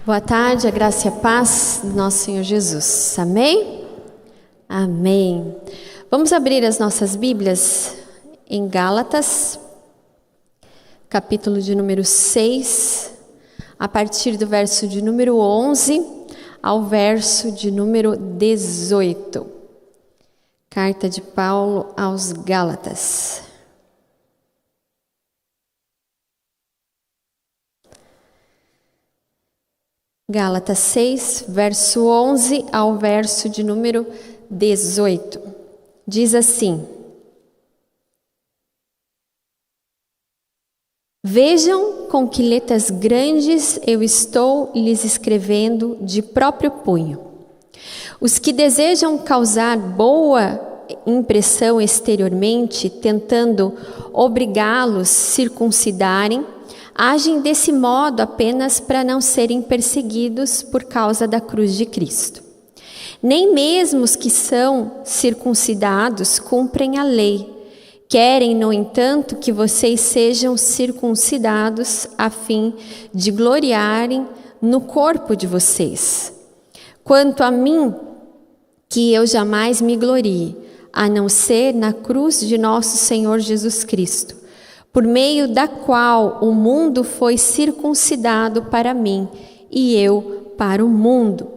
Boa tarde, a graça e a paz do nosso Senhor Jesus. Amém? Amém. Vamos abrir as nossas Bíblias em Gálatas, capítulo de número 6, a partir do verso de número 11 ao verso de número 18. Carta de Paulo aos Gálatas. Gálatas 6, verso 11 ao verso de número 18. Diz assim: Vejam com que letras grandes eu estou lhes escrevendo de próprio punho. Os que desejam causar boa impressão exteriormente, tentando obrigá-los a circuncidarem, agem desse modo apenas para não serem perseguidos por causa da cruz de Cristo. Nem mesmo os que são circuncidados cumprem a lei. Querem, no entanto, que vocês sejam circuncidados a fim de gloriarem no corpo de vocês. Quanto a mim, que eu jamais me glorie, a não ser na cruz de nosso Senhor Jesus Cristo, por meio da qual o mundo foi circuncidado para mim e eu para o mundo.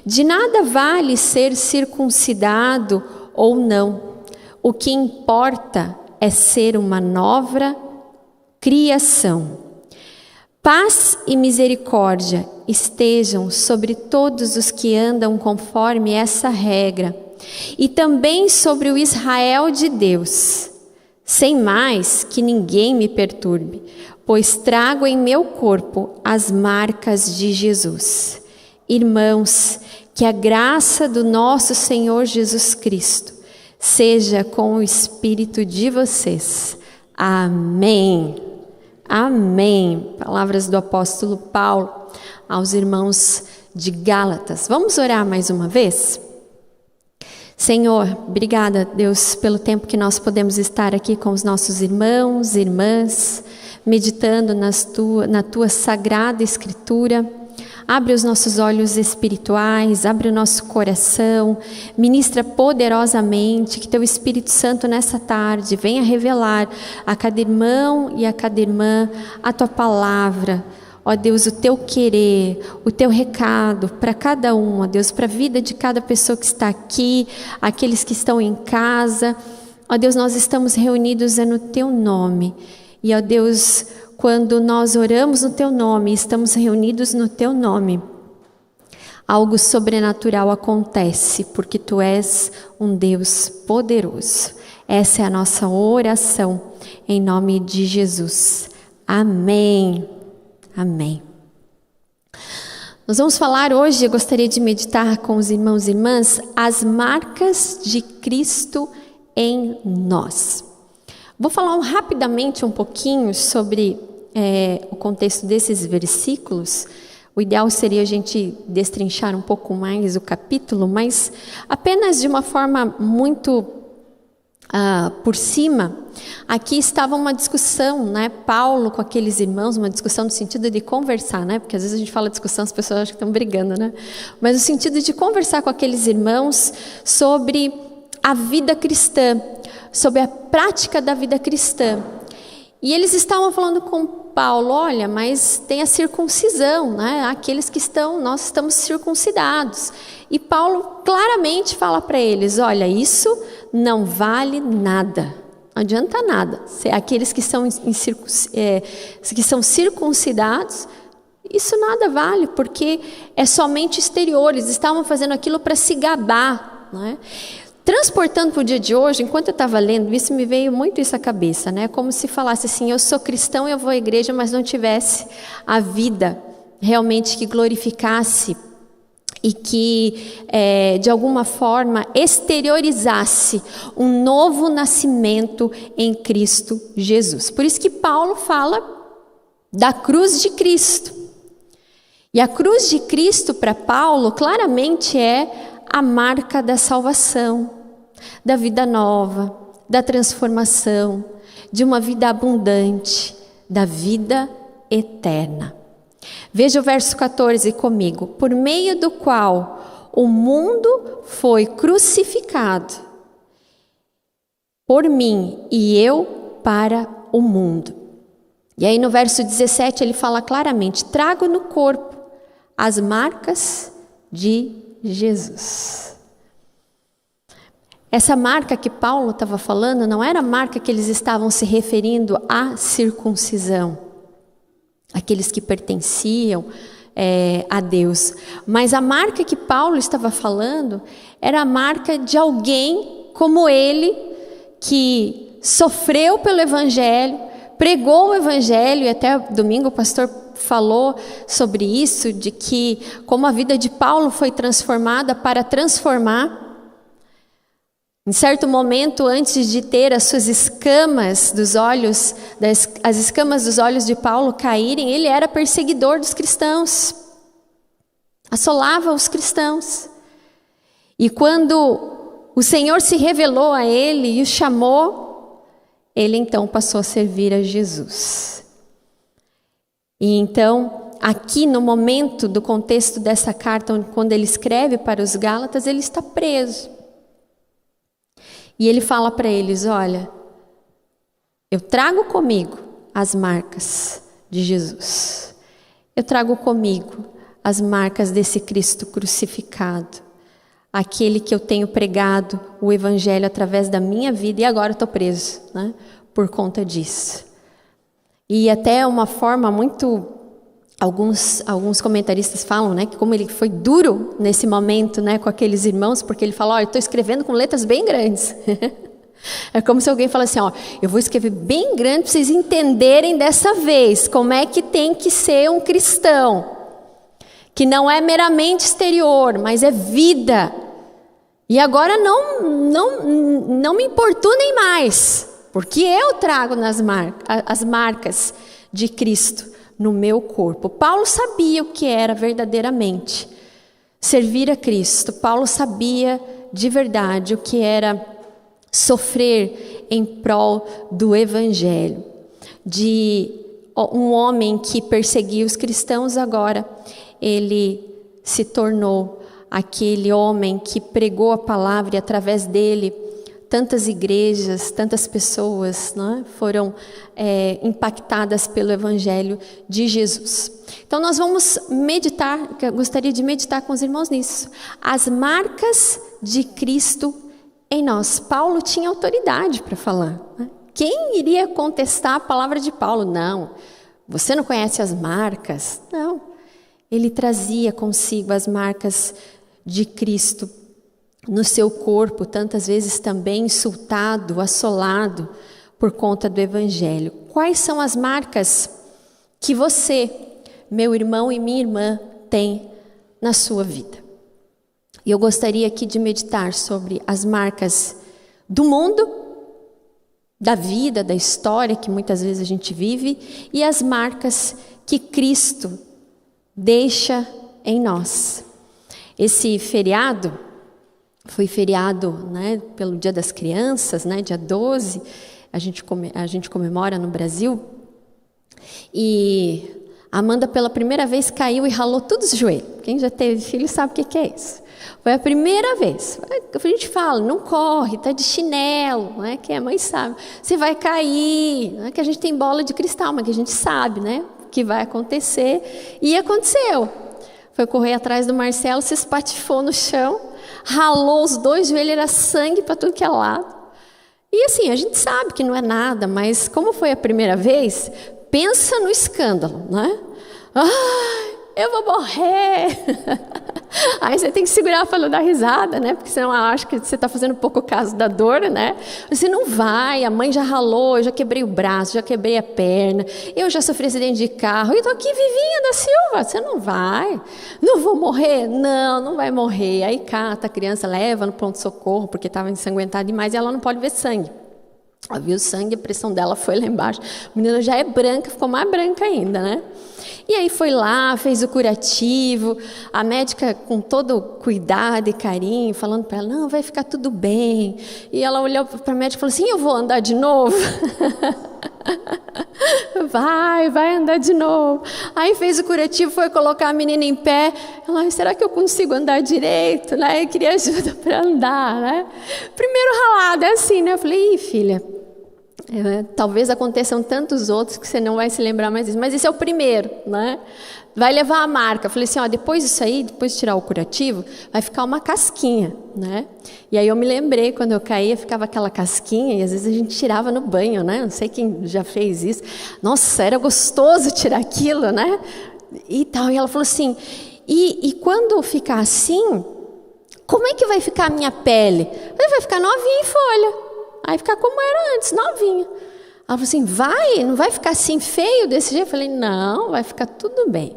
De nada vale ser circuncidado ou não. O que importa é ser uma nova criação. Paz e misericórdia estejam sobre todos os que andam conforme essa regra, e também sobre o Israel de Deus. Sem mais que ninguém me perturbe, pois trago em meu corpo as marcas de Jesus. Irmãos, que a graça do nosso Senhor Jesus Cristo seja com o espírito de vocês. Amém. Amém. Palavras do apóstolo Paulo aos irmãos de Gálatas. Vamos orar mais uma vez? Senhor, obrigada, Deus, pelo tempo que nós podemos estar aqui com os nossos irmãos e irmãs, meditando na Tua sagrada Escritura. Abre os nossos olhos espirituais, abre o nosso coração, ministra poderosamente, que Teu Espírito Santo nessa tarde venha revelar a cada irmão e a cada irmã a Tua palavra. Ó Deus, o Teu querer, o Teu recado para cada um, ó Deus, para a vida de cada pessoa que está aqui, aqueles que estão em casa. Ó Deus, nós estamos reunidos no Teu nome. E ó Deus, quando nós oramos no Teu nome, estamos reunidos no Teu nome, algo sobrenatural acontece, porque Tu és um Deus poderoso. Essa é a nossa oração, em nome de Jesus. Amém. Amém. Nós vamos falar hoje, eu gostaria de meditar com os irmãos e irmãs, as marcas de Cristo em nós. Vou falar rapidamente um pouquinho sobre o contexto desses versículos. O ideal seria a gente destrinchar um pouco mais o capítulo, mas apenas de uma forma muito por cima. Aqui estava uma discussão, né? Paulo com aqueles irmãos, uma discussão no sentido de conversar, né? Porque às vezes a gente fala discussão, as pessoas acham que estão brigando, né? Mas no sentido de conversar com aqueles irmãos sobre a vida cristã, sobre a prática da vida cristã. E eles estavam falando com Paulo, olha, mas tem a circuncisão, né? Aqueles que nós estamos circuncidados. E Paulo claramente fala para eles, olha, isso não vale nada, não adianta nada. Aqueles que são circuncidados, isso nada vale, porque é somente exterior, eles estavam fazendo aquilo para se gabar, né? Transportando para o dia de hoje, enquanto eu estava lendo isso, me veio muito isso à cabeça, né? Como se falasse assim, eu sou cristão, eu vou à igreja, mas não tivesse a vida realmente que glorificasse e que, de alguma forma, exteriorizasse um novo nascimento em Cristo Jesus. Por isso que Paulo fala da cruz de Cristo. E a cruz de Cristo, para Paulo, claramente é a marca da salvação, da vida nova, da transformação, de uma vida abundante, da vida eterna. Veja o verso 14 comigo. Por meio do qual o mundo foi crucificado por mim e eu para o mundo. E aí no verso 17 ele fala claramente: trago no corpo as marcas de Jesus. Essa marca que Paulo estava falando não era a marca que eles estavam se referindo à circuncisão, aqueles que pertenciam a Deus. Mas a marca que Paulo estava falando era a marca de alguém como ele, que sofreu pelo Evangelho, pregou o Evangelho, e até domingo o pastor falou sobre isso, de que como a vida de Paulo foi transformada para transformar. Em certo momento, antes de ter as suas escamas dos olhos, as escamas dos olhos de Paulo caírem, ele era perseguidor dos cristãos, assolava os cristãos. E quando o Senhor se revelou a ele e o chamou, ele então passou a servir a Jesus. E então, aqui no momento do contexto dessa carta, quando ele escreve para os Gálatas, ele está preso. E ele fala para eles: olha, eu trago comigo as marcas de Jesus. Eu trago comigo as marcas desse Cristo crucificado. Aquele que eu tenho pregado o Evangelho através da minha vida, e agora eu estou preso, né, por conta disso. E até uma forma muito... Alguns comentaristas falam, né, que como ele foi duro nesse momento, né, com aqueles irmãos, porque ele fala: eu estou escrevendo com letras bem grandes. É como se alguém falasse assim: eu vou escrever bem grande para vocês entenderem dessa vez como é que tem que ser um cristão, que não é meramente exterior, mas é vida. E agora não me importunem mais, porque eu trago as marcas de Cristo no meu corpo. Paulo sabia o que era verdadeiramente servir a Cristo. Paulo sabia de verdade o que era sofrer em prol do Evangelho. De um homem que perseguia os cristãos, agora ele se tornou aquele homem que pregou a palavra, e através dele tantas igrejas, tantas pessoas, né, foram impactadas pelo Evangelho de Jesus. Então nós vamos meditar, eu gostaria de meditar com os irmãos nisso. As marcas de Cristo em nós. Paulo tinha autoridade para falar, né? Quem iria contestar a palavra de Paulo? Não. Você não conhece as marcas? Não. Ele trazia consigo as marcas de Cristo no seu corpo, tantas vezes também insultado, assolado por conta do Evangelho. Quais são as marcas que você, meu irmão e minha irmã, tem na sua vida? E eu gostaria aqui de meditar sobre as marcas do mundo, da vida, da história que muitas vezes a gente vive, e as marcas que Cristo deixa em nós. Esse feriado foi feriado, né, pelo Dia das Crianças, né, dia 12, a gente comemora no Brasil. E a Amanda pela primeira vez caiu e ralou tudo os joelhos. Quem já teve filho sabe o que é isso. Foi a primeira vez. A gente fala: não corre, tá de chinelo, né? Quem é mãe sabe. Você vai cair, não é que a gente tem bola de cristal, mas que a gente sabe, né, que vai acontecer. E aconteceu. Foi correr atrás do Marcelo, se espatifou no chão, ralou os dois joelhos, era sangue para tudo que é lado. E assim, a gente sabe que não é nada, mas como foi a primeira vez, pensa no escândalo, né? Ai, eu vou morrer. Aí você tem que segurar para não dar risada, né? Porque senão acha que você está fazendo pouco caso da dor, né? Você não vai, a mãe já ralou, eu já quebrei o braço, já quebrei a perna, eu já sofri acidente de carro, eu estou aqui vivinha da Silva, você não vai. Não vou morrer? Não, não vai morrer. Aí cata a criança, leva no pronto-socorro, porque estava ensanguentada demais e ela não pode ver sangue. Ela viu sangue, a pressão dela foi lá embaixo. A menina já é branca, ficou mais branca ainda, né? E aí foi lá, fez o curativo, a médica com todo cuidado e carinho, falando para ela, não, vai ficar tudo bem. E ela olhou para a médica e falou assim, eu vou andar de novo? Vai andar de novo. Aí fez o curativo, foi colocar a menina em pé. Ela, será que eu consigo andar direito? Né? Eu queria ajuda para andar. Né? Primeiro ralado, é assim, né? Eu falei, filha, talvez aconteçam tantos outros que você não vai se lembrar mais disso. Mas esse é o primeiro, né? Vai levar a marca. Eu falei assim, depois disso aí, depois de tirar o curativo, vai ficar uma casquinha, né? E aí eu me lembrei, quando eu caía, ficava aquela casquinha, e às vezes a gente tirava no banho, né? Não sei quem já fez isso. Nossa, era gostoso tirar aquilo, né? E tal. E ela falou assim, e quando ficar assim, como é que vai ficar a minha pele? Vai ficar novinha em folha. Aí ficar como era antes, novinha. Ela falou assim, não vai ficar assim feio desse jeito? Eu falei, não, vai ficar tudo bem.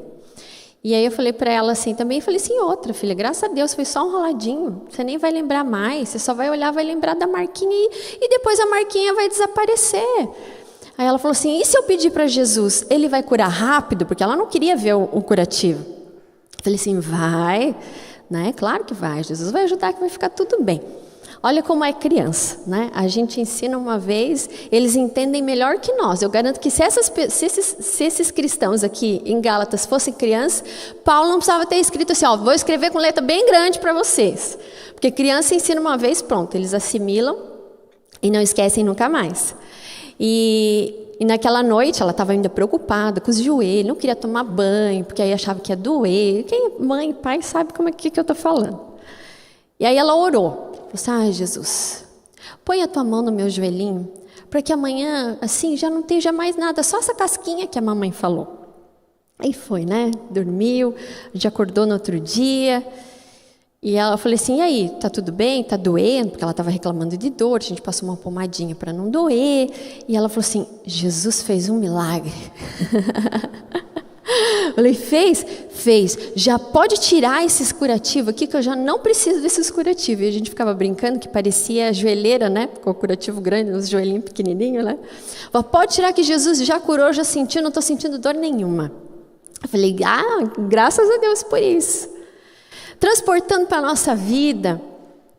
E aí eu falei para ela assim também, falei assim, outra filha, graças a Deus foi só um roladinho, você nem vai lembrar mais, você só vai olhar, vai lembrar da marquinha e depois a marquinha vai desaparecer. Aí ela falou assim, e se eu pedir para Jesus, ele vai curar rápido? Porque ela não queria ver o curativo. Eu falei assim, vai, né? Claro que vai, Jesus vai ajudar que vai ficar tudo bem. Olha como é criança, né? A gente ensina uma vez, eles entendem melhor que nós. Eu garanto que se esses cristãos aqui em Gálatas fossem crianças, Paulo não precisava ter escrito assim, vou escrever com letra bem grande para vocês. Porque criança ensina uma vez, pronto, eles assimilam e não esquecem nunca mais. E naquela noite ela estava ainda preocupada com os joelhos, não queria tomar banho, porque aí achava que ia doer. Quem é mãe e pai sabe como é que eu estou falando. E aí ela orou. Ai, Jesus, põe a tua mão no meu joelhinho, para que amanhã, assim, já não esteja mais nada, só essa casquinha que a mamãe falou. Aí foi, né? Dormiu, a gente acordou no outro dia, e ela falou assim, e aí, tá tudo bem? Tá doendo? Porque ela estava reclamando de dor, a gente passou uma pomadinha para não doer, e ela falou assim, Jesus fez um milagre. Eu falei, fez, já pode tirar esses curativos aqui, que eu já não preciso desses curativos. E a gente ficava brincando que parecia joelheira, né? Com o curativo grande, os joelhinhos pequenininhos, né? Falei, pode tirar que Jesus já curou, já sentiu, não estou sentindo dor nenhuma. Eu falei, graças a Deus por isso. Transportando para a nossa vida,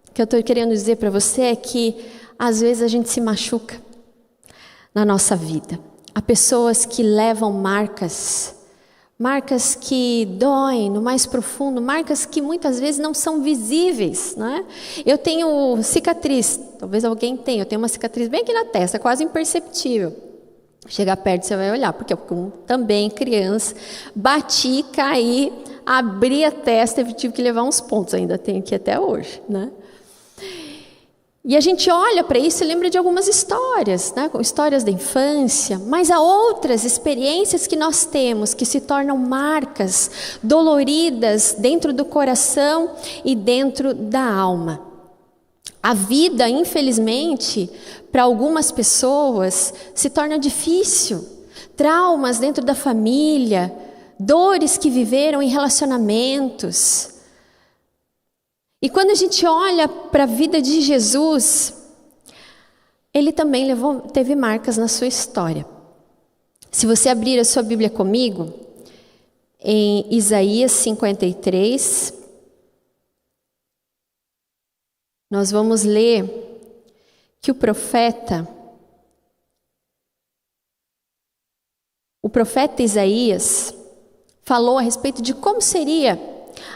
o que eu estou querendo dizer para você é que às vezes a gente se machuca na nossa vida. Há pessoas que levam marcas que doem no mais profundo, marcas que muitas vezes não são visíveis, né? Eu tenho cicatriz, talvez alguém tenha, eu tenho uma cicatriz bem aqui na testa, quase imperceptível. Chegar perto você vai olhar, porque eu também criança, bati, caí, abri a testa e tive que levar uns pontos, ainda tenho aqui até hoje, né? E a gente olha para isso e lembra de algumas histórias, né? Histórias da infância, mas há outras experiências que nós temos que se tornam marcas doloridas dentro do coração e dentro da alma. A vida, infelizmente, para algumas pessoas se torna difícil. Traumas dentro da família, dores que viveram em relacionamentos. E quando a gente olha para a vida de Jesus, ele também teve marcas na sua história. Se você abrir a sua Bíblia comigo, em Isaías 53, nós vamos ler que o profeta Isaías falou a respeito de como seria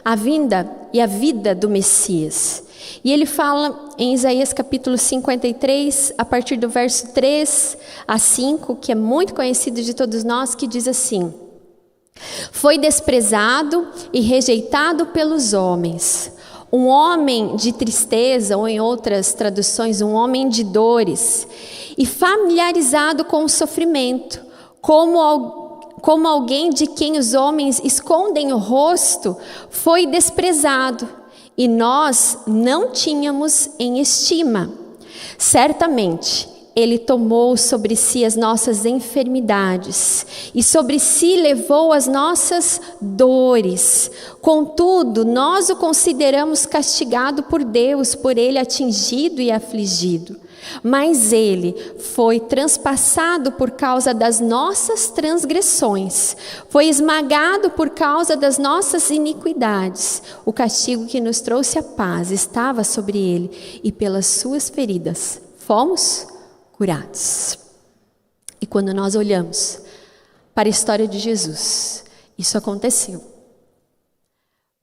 a vinda e a vida do Messias. E ele fala em Isaías capítulo 53, a partir do verso 3 a 5, que é muito conhecido de todos nós, que diz assim: Foi desprezado e rejeitado pelos homens, um homem de tristeza, ou em outras traduções, um homem de dores, e familiarizado com o sofrimento, como alguém de quem os homens escondem o rosto, foi desprezado, e nós não tínhamos em estima. Certamente, ele tomou sobre si as nossas enfermidades, e sobre si levou as nossas dores. Contudo, nós o consideramos castigado por Deus, por ele atingido e afligido. mas ele foi transpassado por causa das nossas transgressões, foi esmagado por causa das nossas iniquidades. O castigo que nos trouxe a paz estava sobre ele, e pelas suas feridas fomos curados. E quando nós olhamos para a história de Jesus, isso aconteceu.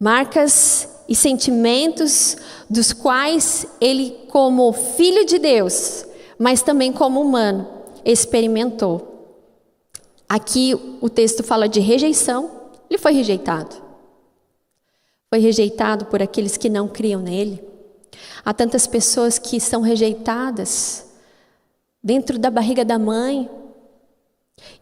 Marcas e sentimentos dos quais ele, como filho de Deus, mas também como humano, experimentou. Aqui o texto fala de rejeição. Ele foi rejeitado. Foi rejeitado por aqueles que não criam nele. Há tantas pessoas que são rejeitadas dentro da barriga da mãe.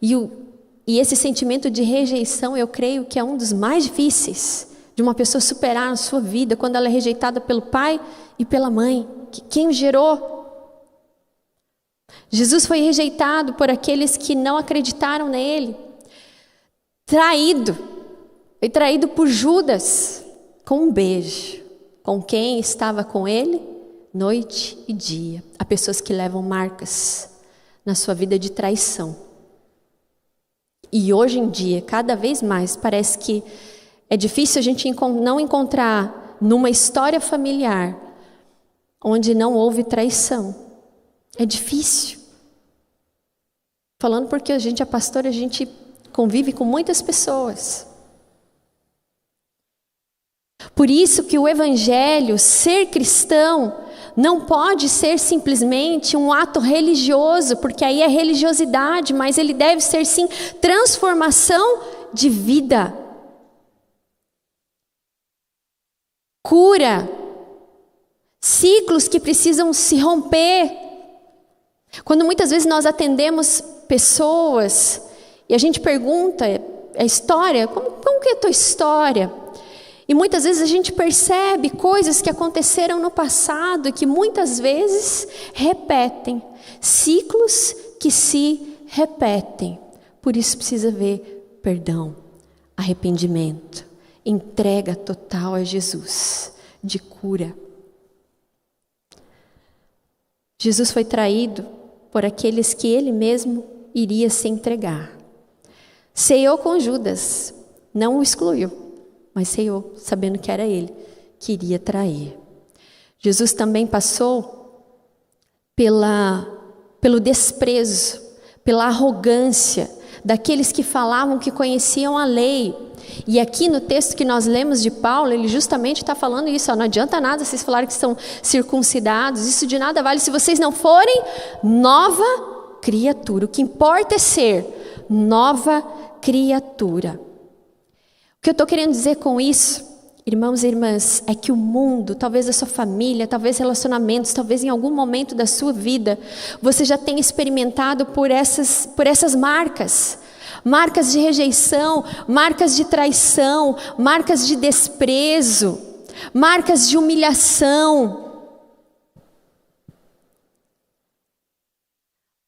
E esse sentimento de rejeição, eu creio que é um dos mais difíceis de uma pessoa superar na sua vida, quando ela é rejeitada pelo pai e pela mãe, quem o gerou. Jesus foi rejeitado por aqueles que não acreditaram nele. Foi traído por Judas, com um beijo, com quem estava com ele, noite e dia. Há pessoas que levam marcas na sua vida de traição. E hoje em dia, cada vez mais, parece que é difícil a gente não encontrar numa história familiar onde não houve traição. É difícil. Falando porque a gente é pastor, a gente convive com muitas pessoas. Por isso que o evangelho, ser cristão, não pode ser simplesmente um ato religioso, porque aí é religiosidade, mas ele deve ser sim transformação de vida. Cura, ciclos que precisam se romper. Quando muitas vezes nós atendemos pessoas e a gente pergunta a história, como que é a tua história? E muitas vezes a gente percebe coisas que aconteceram no passado e que muitas vezes repetem, ciclos que se repetem. Por isso precisa haver perdão, arrependimento, entrega total a Jesus, de cura. Jesus foi traído por aqueles que ele mesmo iria se entregar. Ceiou com Judas, não o excluiu, mas ceiou, sabendo que era ele que iria trair. Jesus também passou pelo desprezo, pela arrogância daqueles que falavam que conheciam a lei. E aqui no texto que nós lemos de Paulo, ele justamente está falando isso. Não adianta nada vocês falarem que são circuncidados, isso de nada vale se vocês não forem nova criatura. O que importa é ser nova criatura. O que eu estou querendo dizer com isso, irmãos e irmãs, é que o mundo, talvez a sua família, talvez relacionamentos, talvez em algum momento da sua vida, você já tenha experimentado por essas marcas. Marcas de rejeição, marcas de traição, marcas de desprezo, marcas de humilhação.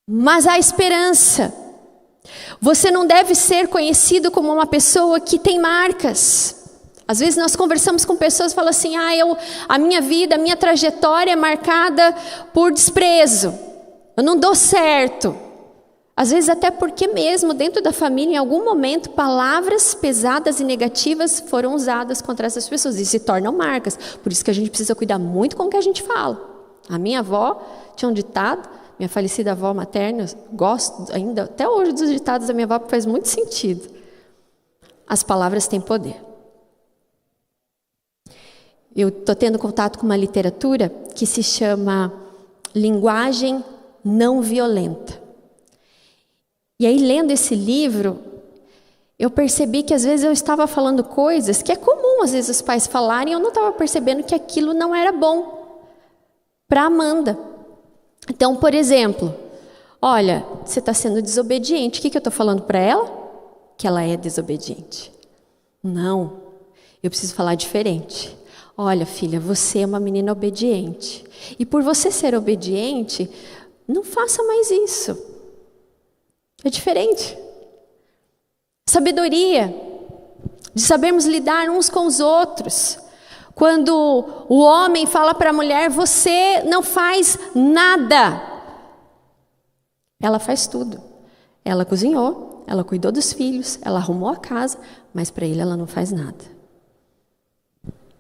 Mas há esperança. Você não deve ser conhecido como uma pessoa que tem marcas. Às vezes nós conversamos com pessoas e falamos assim, a minha vida, a minha trajetória é marcada por desprezo. Eu não dou certo. Às vezes até porque mesmo dentro da família, em algum momento, palavras pesadas e negativas foram usadas contra essas pessoas e se tornam marcas. Por isso que a gente precisa cuidar muito com o que a gente fala. A minha avó tinha um ditado, minha falecida avó materna, gosto ainda, até hoje dos ditados da minha avó, porque faz muito sentido. As palavras têm poder. Eu estou tendo contato com uma literatura que se chama Linguagem Não Violenta. E aí, lendo esse livro, eu percebi que às vezes eu estava falando coisas que é comum às vezes os pais falarem, e eu não estava percebendo que aquilo não era bom para Amanda. Então, por exemplo, olha, você está sendo desobediente. O que eu estou falando para ela? Que ela é desobediente. Não, eu preciso falar diferente. Olha, filha, você é uma menina obediente. E por você ser obediente, não faça mais isso. É diferente. Sabedoria, de sabermos lidar uns com os outros. Quando o homem fala para a mulher, você não faz nada. Ela faz tudo. Ela cozinhou, ela cuidou dos filhos, ela arrumou a casa, mas para ele ela não faz nada.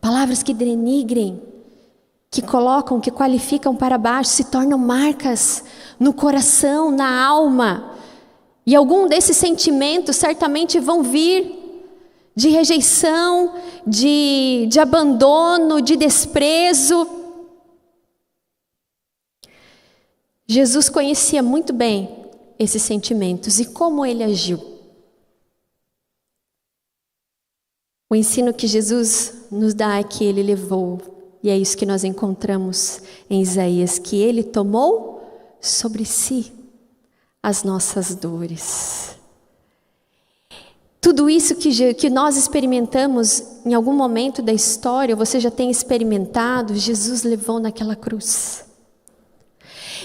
Palavras que denigrem, que colocam, que qualificam para baixo, se tornam marcas no coração, na alma. E algum desses sentimentos certamente vão vir de rejeição, de abandono, de desprezo. Jesus conhecia muito bem esses sentimentos e como ele agiu. O ensino que Jesus nos dá é que ele levou, e é isso que nós encontramos em Isaías, que ele tomou sobre si as nossas dores. Tudo isso que nós experimentamos em algum momento da história, você já tem experimentado, Jesus levou naquela cruz.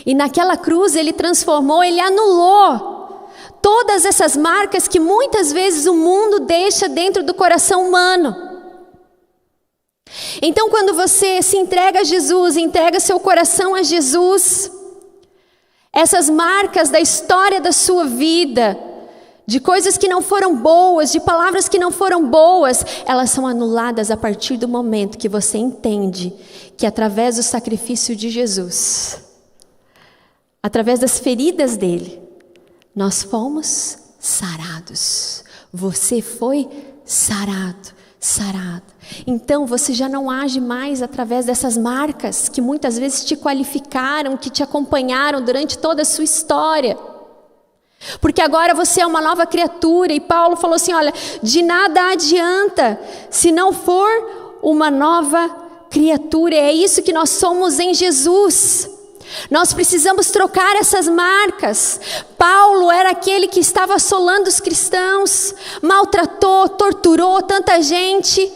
E naquela cruz ele transformou, ele anulou todas essas marcas que muitas vezes o mundo deixa dentro do coração humano. Então, quando você se entrega a Jesus, entrega seu coração a Jesus, essas marcas da história da sua vida, de coisas que não foram boas, de palavras que não foram boas, elas são anuladas a partir do momento que você entende que através do sacrifício de Jesus, através das feridas dele, nós fomos sarados. Você foi sarado, sarado. Então você já não age mais através dessas marcas que muitas vezes te qualificaram, que te acompanharam durante toda a sua história. Porque agora você é uma nova criatura. E Paulo falou assim, olha, de nada adianta se não for uma nova criatura. É isso que nós somos em Jesus. Nós precisamos trocar essas marcas. Paulo era aquele que estava assolando os cristãos, maltratou, torturou tanta gente.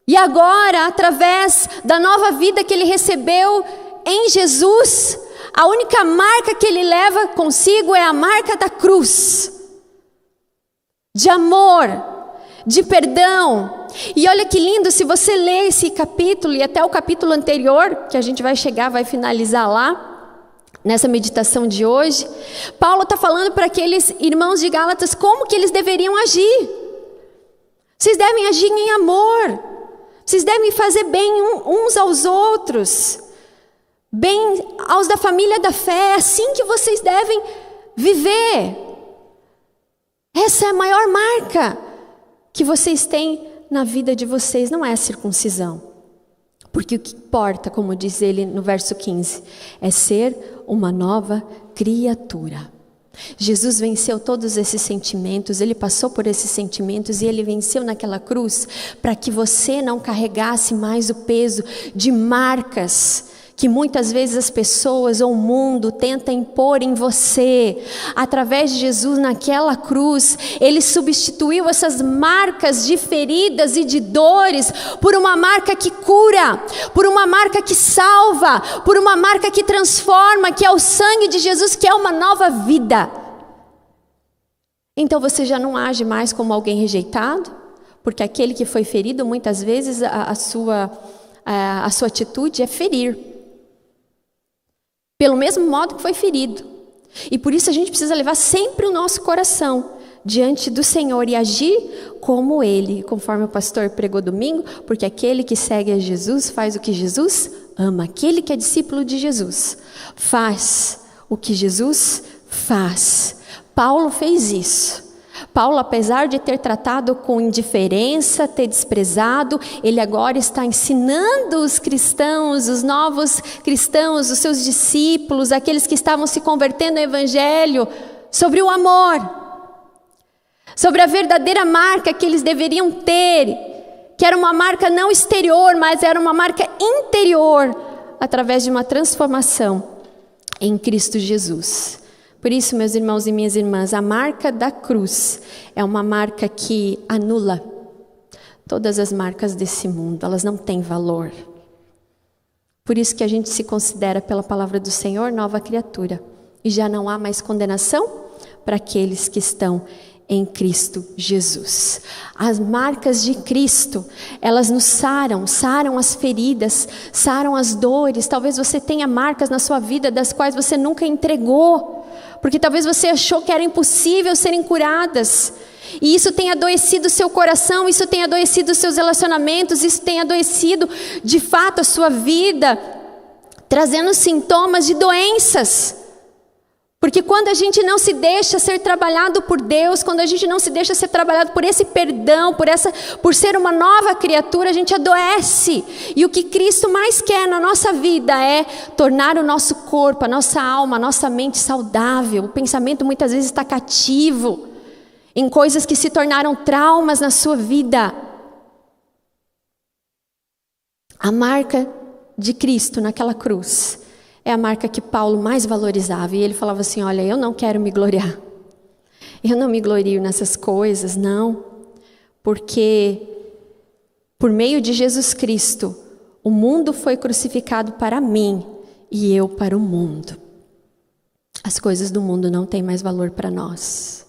E agora, através da nova vida que ele recebeu em Jesus, a única marca que ele leva consigo é a marca da cruz. De amor, de perdão. E olha que lindo, se você ler esse capítulo e até o capítulo anterior, que a gente vai chegar, vai finalizar lá, nessa meditação de hoje, Paulo está falando para aqueles irmãos de Gálatas como que eles deveriam agir. Vocês devem agir em amor, vocês devem fazer bem uns aos outros, bem aos da família da fé, é assim que vocês devem viver. Essa é a maior marca que vocês têm na vida de vocês, não é a circuncisão. Porque o que importa, como diz ele no verso 15, é ser uma nova criatura. Jesus venceu todos esses sentimentos, ele passou por esses sentimentos e ele venceu naquela cruz para que você não carregasse mais o peso de marcas que muitas vezes as pessoas ou o mundo tentam impor em você. Através de Jesus naquela cruz, ele substituiu essas marcas de feridas e de dores por uma marca que cura, por uma marca que salva, por uma marca que transforma, que é o sangue de Jesus, que é uma nova vida. Então você já não age mais como alguém rejeitado, porque aquele que foi ferido, muitas vezes a sua atitude é ferir. Pelo mesmo modo que foi ferido. E por isso a gente precisa levar sempre o nosso coração diante do Senhor e agir como Ele, conforme o pastor pregou domingo, porque aquele que segue a Jesus faz o que Jesus ama. Aquele que é discípulo de Jesus faz o que Jesus faz. Paulo fez isso. Paulo, apesar de ter tratado com indiferença, ter desprezado, ele agora está ensinando os cristãos, os novos cristãos, os seus discípulos, aqueles que estavam se convertendo ao Evangelho, sobre o amor, sobre a verdadeira marca que eles deveriam ter, que era uma marca não exterior, mas era uma marca interior, através de uma transformação em Cristo Jesus. Por isso, meus irmãos e minhas irmãs, a marca da cruz é uma marca que anula todas as marcas desse mundo. Elas não têm valor. Por isso que a gente se considera, pela palavra do Senhor, nova criatura. E já não há mais condenação para aqueles que estão em Cristo Jesus. As marcas de Cristo, elas nos saram as feridas, saram as dores. Talvez você tenha marcas na sua vida das quais você nunca entregou, porque talvez você achou que era impossível serem curadas. E isso tem adoecido o seu coração, isso tem adoecido os seus relacionamentos, isso tem adoecido de fato a sua vida, trazendo sintomas de doenças. Porque quando a gente não se deixa ser trabalhado por Deus, quando a gente não se deixa ser trabalhado por esse perdão, por ser uma nova criatura, a gente adoece. E o que Cristo mais quer na nossa vida é tornar o nosso corpo, a nossa alma, a nossa mente saudável. O pensamento muitas vezes está cativo em coisas que se tornaram traumas na sua vida. A marca de Cristo naquela cruz é a marca que Paulo mais valorizava. E ele falava assim, olha, eu não quero me gloriar. Eu não me glorio nessas coisas, não. Porque por meio de Jesus Cristo, o mundo foi crucificado para mim e eu para o mundo. As coisas do mundo não têm mais valor para nós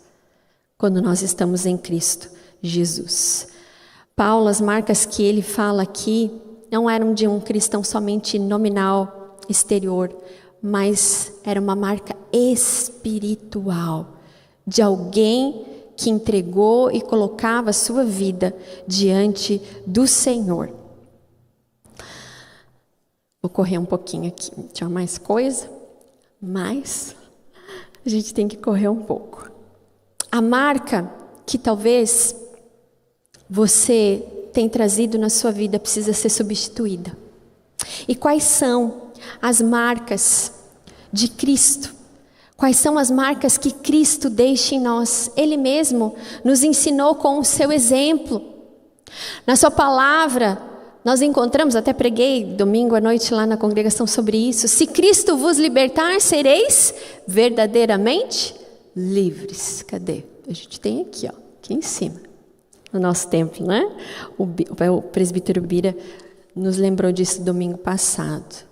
quando nós estamos em Cristo Jesus. Paulo, as marcas que ele fala aqui não eram de um cristão somente nominal, exterior, mas era uma marca espiritual de alguém que entregou e colocava a sua vida diante do Senhor. Vou correr um pouquinho aqui. Tinha mais coisa, mas a gente tem que correr um pouco. A marca que talvez você tenha trazido na sua vida precisa ser substituída. E quais são as marcas de Cristo? Quais são as marcas que Cristo deixa em nós? Ele mesmo nos ensinou com o seu exemplo. Na sua palavra, nós encontramos, até preguei domingo à noite lá na congregação sobre isso. Se Cristo vos libertar, sereis verdadeiramente livres. Cadê? A gente tem aqui, ó, aqui em cima, no nosso templo, né? O presbítero Bira nos lembrou disso domingo passado.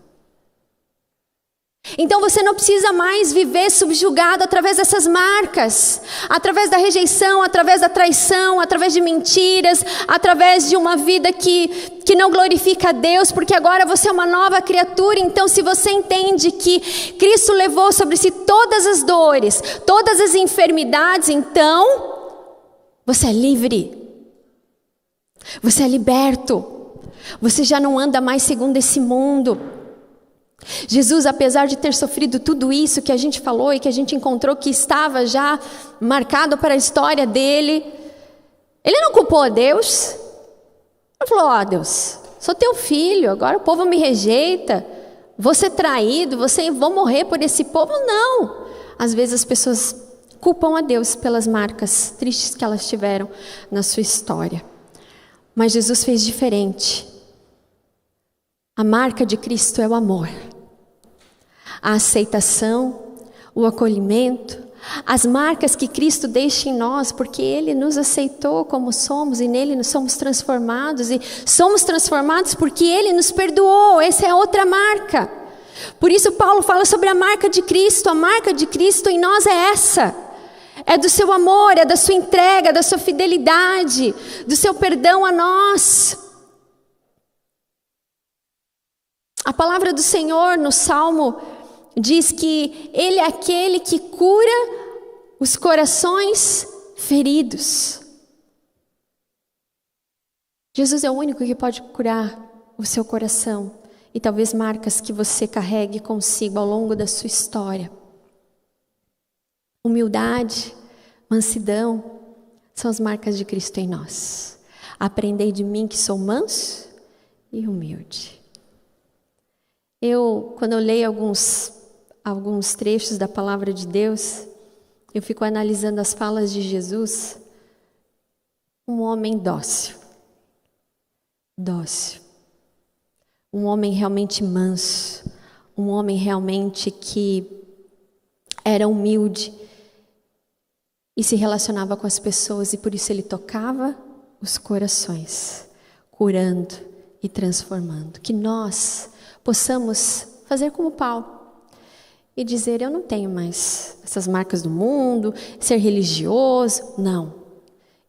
Então você não precisa mais viver subjugado através dessas marcas, através da rejeição, através da traição, através de mentiras, através de uma vida que não glorifica a Deus, porque agora você é uma nova criatura. Então, se você entende que Cristo levou sobre si todas as dores, todas as enfermidades, então você é livre, você é liberto, você já não anda mais segundo esse mundo. Jesus, apesar de ter sofrido tudo isso que a gente falou e que a gente encontrou que estava já marcado para a história dele, ele não culpou a Deus. Ele falou, ó, Deus, sou teu filho, agora o povo me rejeita, vou ser traído, vou morrer por esse povo. Não. Às vezes as pessoas culpam a Deus pelas marcas tristes que elas tiveram na sua história. Mas Jesus fez diferente. A marca de Cristo é o amor, a aceitação, o acolhimento, as marcas que Cristo deixa em nós, porque Ele nos aceitou como somos e nele nos somos transformados, e somos transformados porque Ele nos perdoou. Essa é outra marca. Por isso Paulo fala sobre a marca de Cristo. A marca de Cristo em nós é essa. É do seu amor, é da sua entrega, da sua fidelidade, do seu perdão a nós. A palavra do Senhor no Salmo diz que Ele é aquele que cura os corações feridos. Jesus é o único que pode curar o seu coração e talvez marcas que você carregue consigo ao longo da sua história. Humildade, mansidão, são as marcas de Cristo em nós. Aprendei de mim que sou manso e humilde. Quando eu leio alguns trechos da palavra de Deus, eu fico analisando as falas de Jesus. Um homem dócil. Um homem realmente manso. Um homem realmente que era humilde e se relacionava com as pessoas, e por isso ele tocava os corações, curando e transformando. Que nós possamos fazer como Paulo e dizer: eu não tenho mais essas marcas do mundo, ser religioso. Não.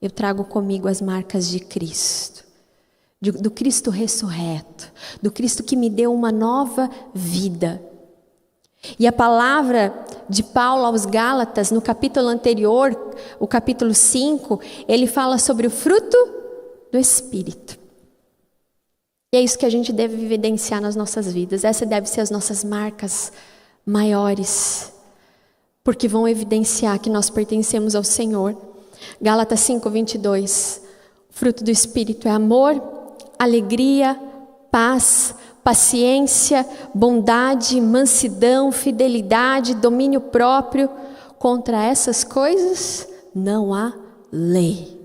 Eu trago comigo as marcas de Cristo, do Cristo ressurreto, do Cristo que me deu uma nova vida. E a palavra de Paulo aos Gálatas, no capítulo anterior, o capítulo 5, ele fala sobre o fruto do Espírito. E é isso que a gente deve evidenciar nas nossas vidas. Essa deve ser as nossas marcas maiores, porque vão evidenciar que nós pertencemos ao Senhor. Gálatas 5:22. O fruto do Espírito é amor, alegria, paz, paciência, bondade, mansidão, fidelidade, domínio próprio. Contra essas coisas não há lei.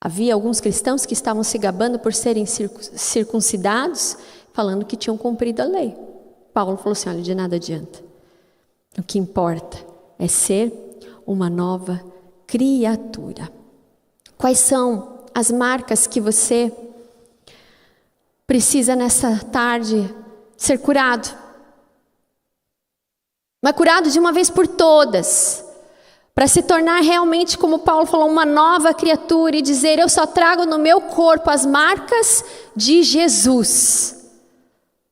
Havia alguns cristãos que estavam se gabando por serem circuncidados, falando que tinham cumprido a lei. Paulo falou assim: olha, de nada adianta. O que importa é ser uma nova criatura. Quais são as marcas que você precisa nessa tarde ser curado? Mas curado de uma vez por todas, para se tornar realmente, como Paulo falou, uma nova criatura e dizer: eu só trago no meu corpo as marcas de Jesus,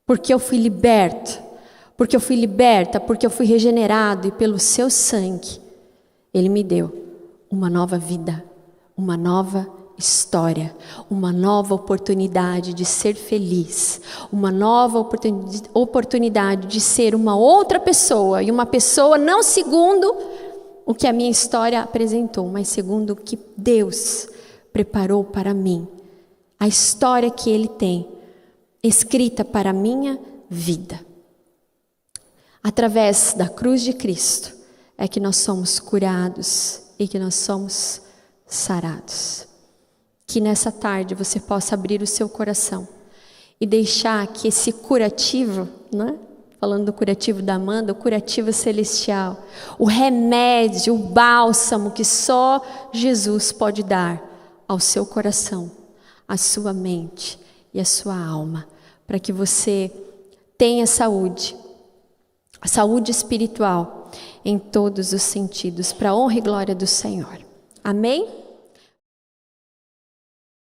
porque eu fui liberto, porque eu fui liberta, porque eu fui regenerado, e pelo seu sangue Ele me deu uma nova vida, uma nova história, uma nova oportunidade de ser feliz, uma nova oportunidade de ser uma outra pessoa, e uma pessoa não segundo o que a minha história apresentou, mas segundo o que Deus preparou para mim, a história que Ele tem escrita para a minha vida. Através da cruz de Cristo é que nós somos curados e que nós somos sarados. Que nessa tarde você possa abrir o seu coração e deixar que esse curativo, né? Falando do curativo da Amanda, o curativo celestial, o remédio, o bálsamo que só Jesus pode dar ao seu coração, à sua mente e à sua alma, para que você tenha saúde, a saúde espiritual em todos os sentidos, para a honra e glória do Senhor. Amém?